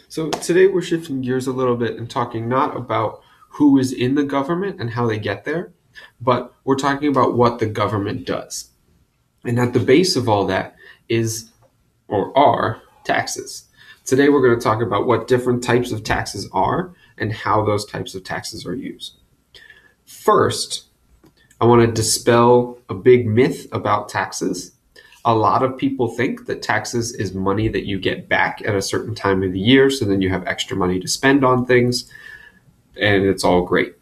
So today we're shifting gears a little bit and talking not about who is in the government and how they get there, but we're talking about what the government does. And at the base of all that is or are taxes. Today we're going to talk about what different types of taxes are and how those types of taxes are used. First, I want to dispel a big myth about taxes. A lot of people think that taxes is money that you get back at a certain time of the year, so then you have extra money to spend on things, and it's all great.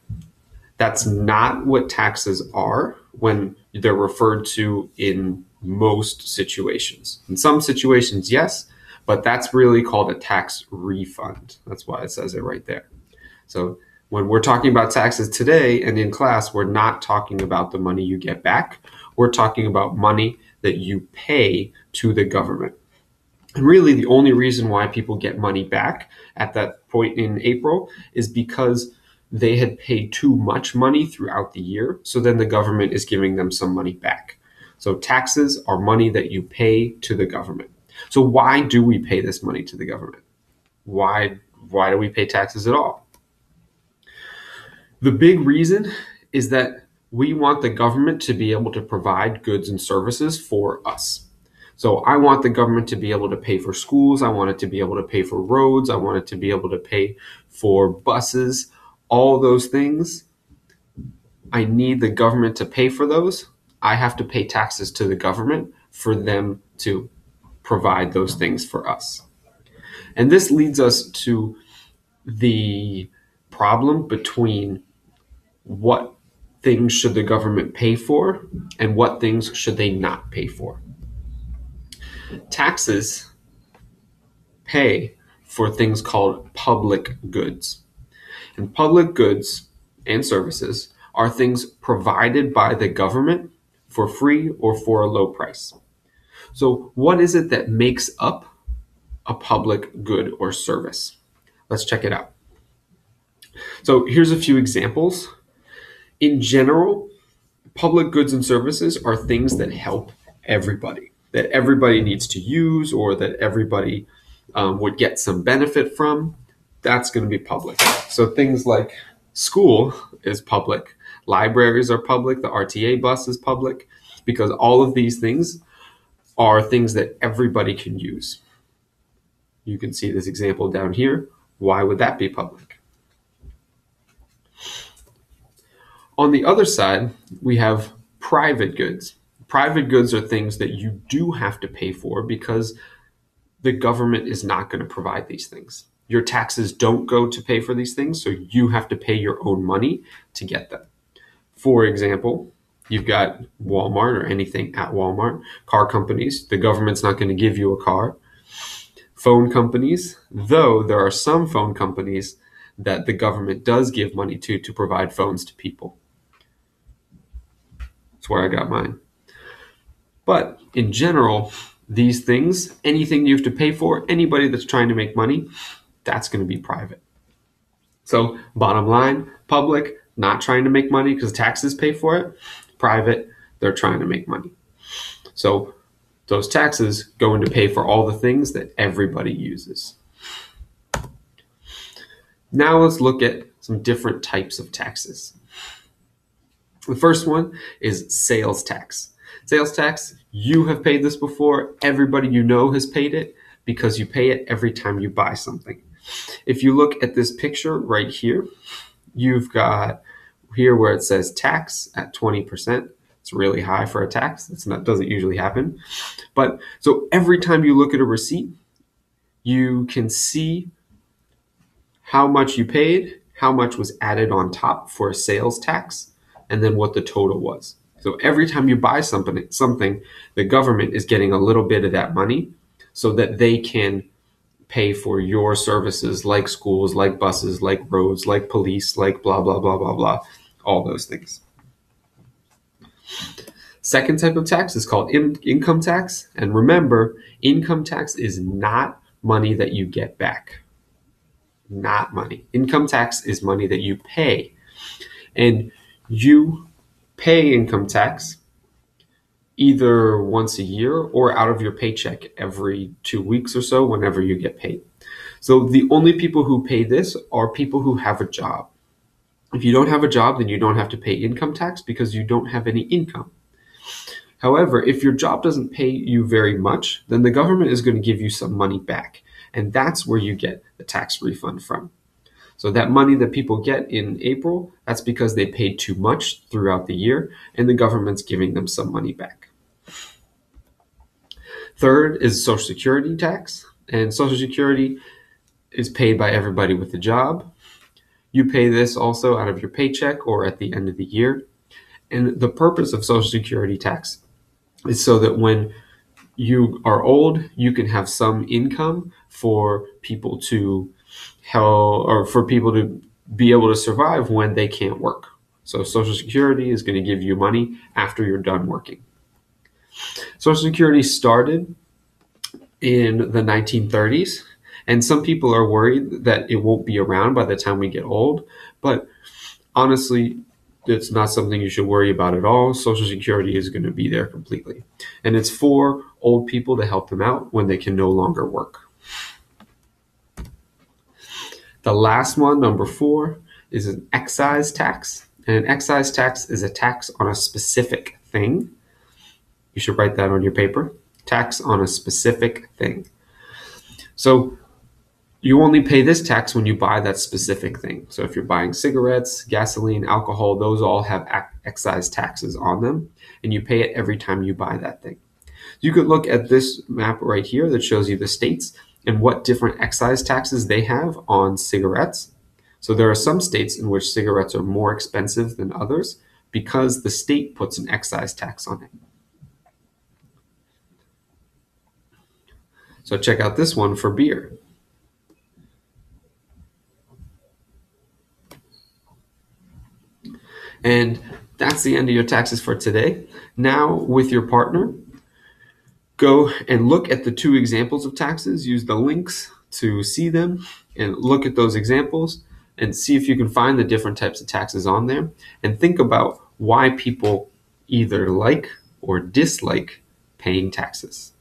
That's not what taxes are when they're referred to in most situations. In some situations, yes, but that's really called a tax refund. That's why it says it right there. So when we're talking about taxes today and in class, we're not talking about the money you get back. We're talking about money that you pay to the government. And really, the only reason why people get money back at that point in April is because they had paid too much money throughout the year. So then the government is giving them some money back. So taxes are money that you pay to the government. So why do we pay this money to the government? Why do we pay taxes at all? The big reason is that we want the government to be able to provide goods and services for us. So I want the government to be able to pay for schools. I want it to be able to pay for roads. I want it to be able to pay for buses, all those things. I need the government to pay for those. I have to pay taxes to the government for them to provide those things for us. And this leads us to the problem between what things should the government pay for and what things should they not pay for. Taxes pay for things called public goods. And public goods and services are things provided by the government for free or for a low price. So what is it that makes up a public good or service? Let's check it out. So here's a few examples. In general, public goods and services are things that help everybody, that everybody needs to use or that everybody would get some benefit from. That's going to be public. So things like school is public, libraries are public, the RTA bus is public, because all of these things are things that everybody can use. You can see this example down here. Why would that be public? On the other side, we have private goods. Private goods are things that you do have to pay for because the government is not going to provide these things. Your taxes don't go to pay for these things, so you have to pay your own money to get them. For example, you've got Walmart or anything at Walmart, car companies. The government's not going to give you a car. Phone companies, though there are some phone companies that the government does give money to provide phones to people. That's where I got mine. But in general, these things, anything you have to pay for, anybody that's trying to make money, that's going to be private. So bottom line, public, not trying to make money because taxes pay for it. Private, they're trying to make money. So those taxes go into pay for all the things that everybody uses. Now let's look at some different types of taxes. The first one is sales tax. Sales tax, you have paid this before. Everybody you know has paid it because you pay it every time you buy something. If you look at this picture right here, you've got here where it says tax at 20%. It's really high for a tax. Doesn't usually happen. But so every time you look at a receipt, you can see how much you paid, how much was added on top for a sales tax, and then what the total was. So every time you buy something, the government is getting a little bit of that money so that they can pay for your services like schools, like buses, like roads, like police, like blah, blah, blah, blah, blah, all those things. Second type of tax is called income tax. And remember, income tax is not money that you get back. Not money. Income tax is money that you pay. And you pay income tax either once a year or out of your paycheck every 2 weeks or so whenever you get paid. So the only people who pay this are people who have a job. If you don't have a job, then you don't have to pay income tax because you don't have any income. However, if your job doesn't pay you very much, then the government is going to give you some money back. And that's where you get the tax refund from. So that money that people get in April, that's because they paid too much throughout the year, and the government's giving them some money back. Third is Social Security tax. And Social Security is paid by everybody with a job. You pay this also out of your paycheck or at the end of the year. And the purpose of Social Security tax is so that when you are old, you can have some income for people to help or for people to be able to survive when they can't work. So Social Security is going to give you money after you're done working. Social Security started in the 1930s, and some people are worried that it won't be around by the time we get old, but honestly, it's not something you should worry about at all. Social Security is going to be there completely. And it's for old people to help them out when they can no longer work. The last one, number 4, is an excise tax. And an excise tax is a tax on a specific thing. You should write that on your paper. Tax on a specific thing. So you only pay this tax when you buy that specific thing. So if you're buying cigarettes, gasoline, alcohol, those all have excise taxes on them, and you pay it every time you buy that thing. You could look at this map right here that shows you the states and what different excise taxes they have on cigarettes. So there are some states in which cigarettes are more expensive than others because the state puts an excise tax on it. So check out this one for beer. And that's the end of your taxes for today. Now, with your partner, go and look at the 2 examples of taxes. Use the links to see them and look at those examples and see if you can find the different types of taxes on there. And think about why people either like or dislike paying taxes.